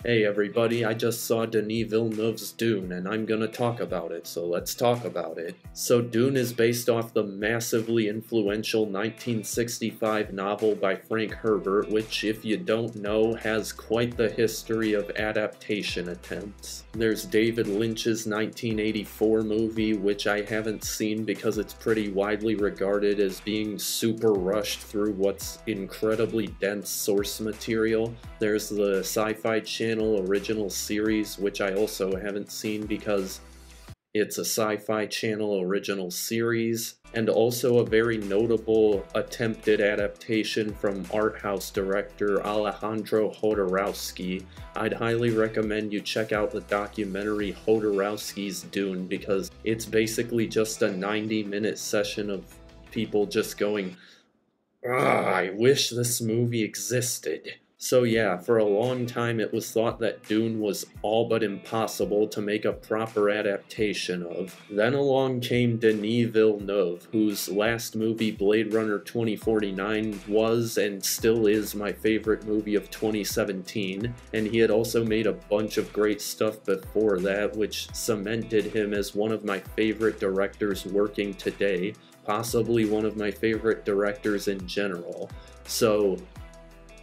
Hey everybody, I just saw Denis Villeneuve's Dune and I'm gonna talk about it, so let's talk about it. So Dune is based off the massively influential 1965 novel by Frank Herbert, which if you don't know has quite the history of adaptation attempts. There's David Lynch's 1984 movie, which I haven't seen because it's pretty widely regarded as being super rushed through what's incredibly dense source material. There's the Sci-Fi Channel original series, which I also haven't seen because it's a Sci-Fi Channel original series, and also a very notable attempted adaptation from art house director Alejandro Jodorowsky. I'd highly recommend you check out the documentary Jodorowsky's Dune because it's basically just a 90-minute session of people just going, I wish this movie existed. So yeah, for a long time it was thought that Dune was all but impossible to make a proper adaptation of. Then along came Denis Villeneuve, whose last movie, Blade Runner 2049, was and still is my favorite movie of 2017, and he had also made a bunch of great stuff before that, which cemented him as one of my favorite directors working today, possibly one of my favorite directors in general. So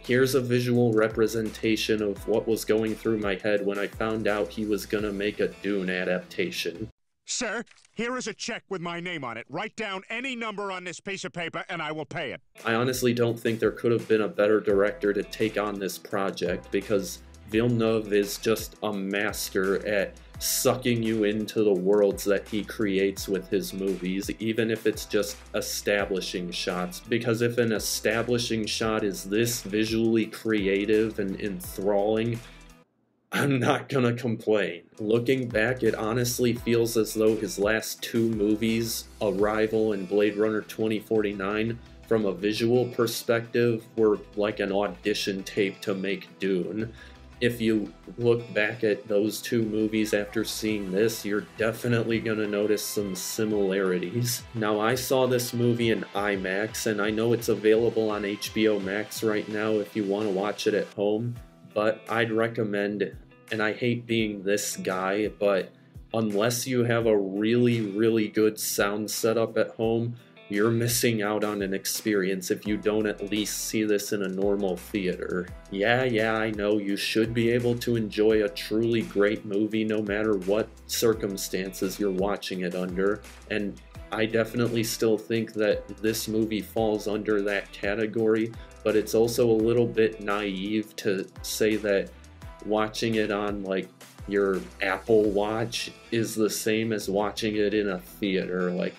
here's a visual representation of what was going through my head when I found out he was gonna make a Dune adaptation. Sir, here is a check with my name on it. Write down any number on this piece of paper and I will pay it. I honestly don't think there could have been a better director to take on this project because Villeneuve is just a master at sucking you into the worlds that he creates with his movies, even if it's just establishing shots. Because if an establishing shot is this visually creative and enthralling, I'm not gonna complain. Looking back, it honestly feels as though his last two movies, Arrival and Blade Runner 2049, from a visual perspective, were like an audition tape to make Dune. If you look back at those two movies after seeing this, you're definitely gonna notice some similarities. Now, I saw this movie in IMAX, and I know it's available on HBO Max right now if you want to watch it at home, but I'd recommend, and I hate being this guy, but unless you have a really good sound setup at home, you're missing out on an experience if you don't at least see this in a normal theater. Yeah, I know you should be able to enjoy a truly great movie no matter what circumstances you're watching it under, and I definitely still think that this movie falls under that category, but it's also a little bit naive to say that watching it on like your Apple Watch is the same as watching it in a theater. Like,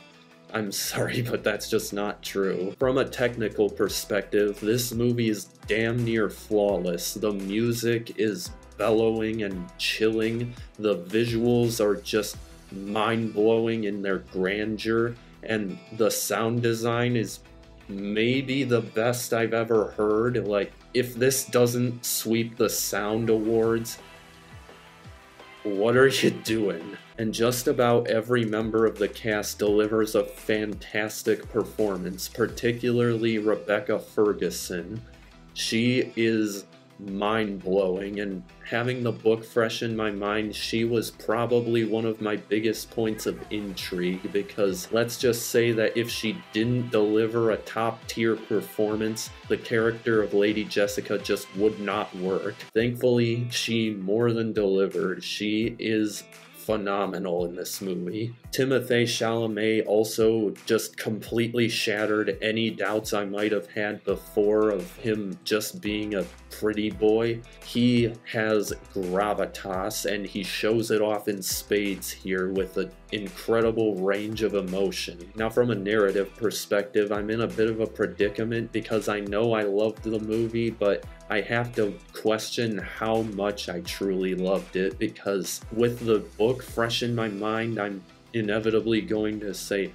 I'm sorry, but that's just not true. From a technical perspective, this movie is damn near flawless. The music is bellowing and chilling. The visuals are just mind-blowing in their grandeur, and the sound design is maybe the best I've ever heard. Like, if this doesn't sweep the sound awards, what are you doing? And just about every member of the cast delivers a fantastic performance, particularly Rebecca Ferguson. She is mind-blowing, and having the book fresh in my mind, she was probably one of my biggest points of intrigue, because let's just say that if she didn't deliver a top-tier performance, the character of Lady Jessica just would not work. Thankfully, she more than delivered. She is phenomenal in this movie. Timothée Chalamet also just completely shattered any doubts I might have had before of him just being a pretty boy. He has gravitas, and he shows it off in spades here with an incredible range of emotion. Now, from a narrative perspective, I'm in a bit of a predicament because I know I loved the movie, but I have to question how much I truly loved it, because with the book fresh in my mind, I'm inevitably going to say,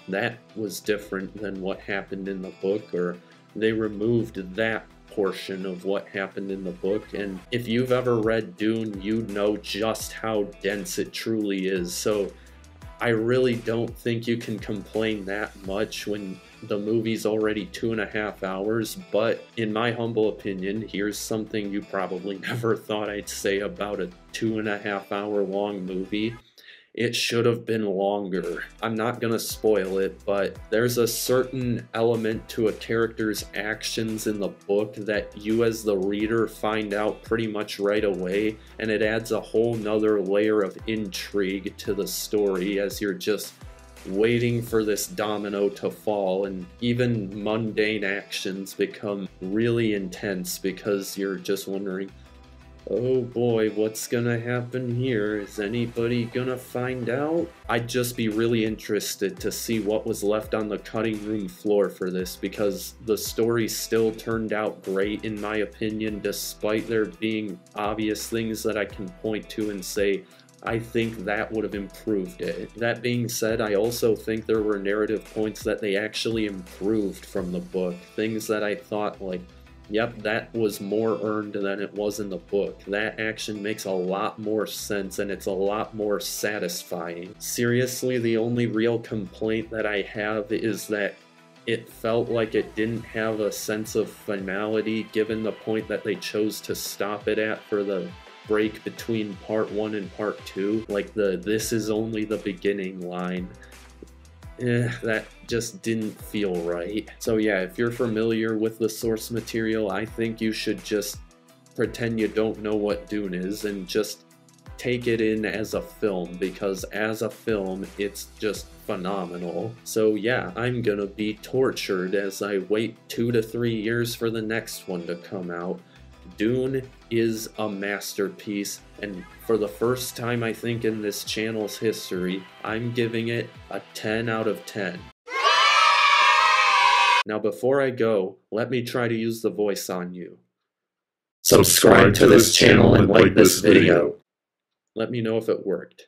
that was different than what happened in the book, or they removed that portion of what happened in the book. And if you've ever read Dune, you know just how dense it truly is. So I really don't think you can complain that much when The movie's already 2.5 hours, but in my humble opinion, here's something you probably never thought I'd say about a 2.5 hour long movie. It should have been longer. I'm not gonna spoil it, but there's a certain element to a character's actions in the book that you as the reader find out pretty much right away, and it adds a whole nother layer of intrigue to the story as you're just waiting for this domino to fall, and even mundane actions become really intense because you're just wondering, oh boy, what's gonna happen here? Is anybody gonna find out? I'd just be really interested to see what was left on the cutting room floor for this, because the story still turned out great in my opinion, despite there being obvious things that I can point to and say, I think that would have improved it. That being said, I also think there were narrative points that they actually improved from the book. Things that I thought, like, yep, that was more earned than it was in the book. That action makes a lot more sense and it's a lot more satisfying. Seriously, the only real complaint that I have is that it felt like it didn't have a sense of finality given the point that they chose to stop it at for the break between part 1 and part 2. Like the "this is only the beginning" line. That just didn't feel right. So yeah, if you're familiar with the source material, I think you should just pretend you don't know what Dune is and just take it in as a film, because as a film, it's just phenomenal. So yeah, I'm gonna be tortured as I wait 2 to 3 years for the next one to come out. Dune is a masterpiece, and for the first time I think in this channel's history, I'm giving it a 10 out of 10. Now before I go, let me try to use the voice on you. Subscribe to this channel and like this video. Let me know if it worked.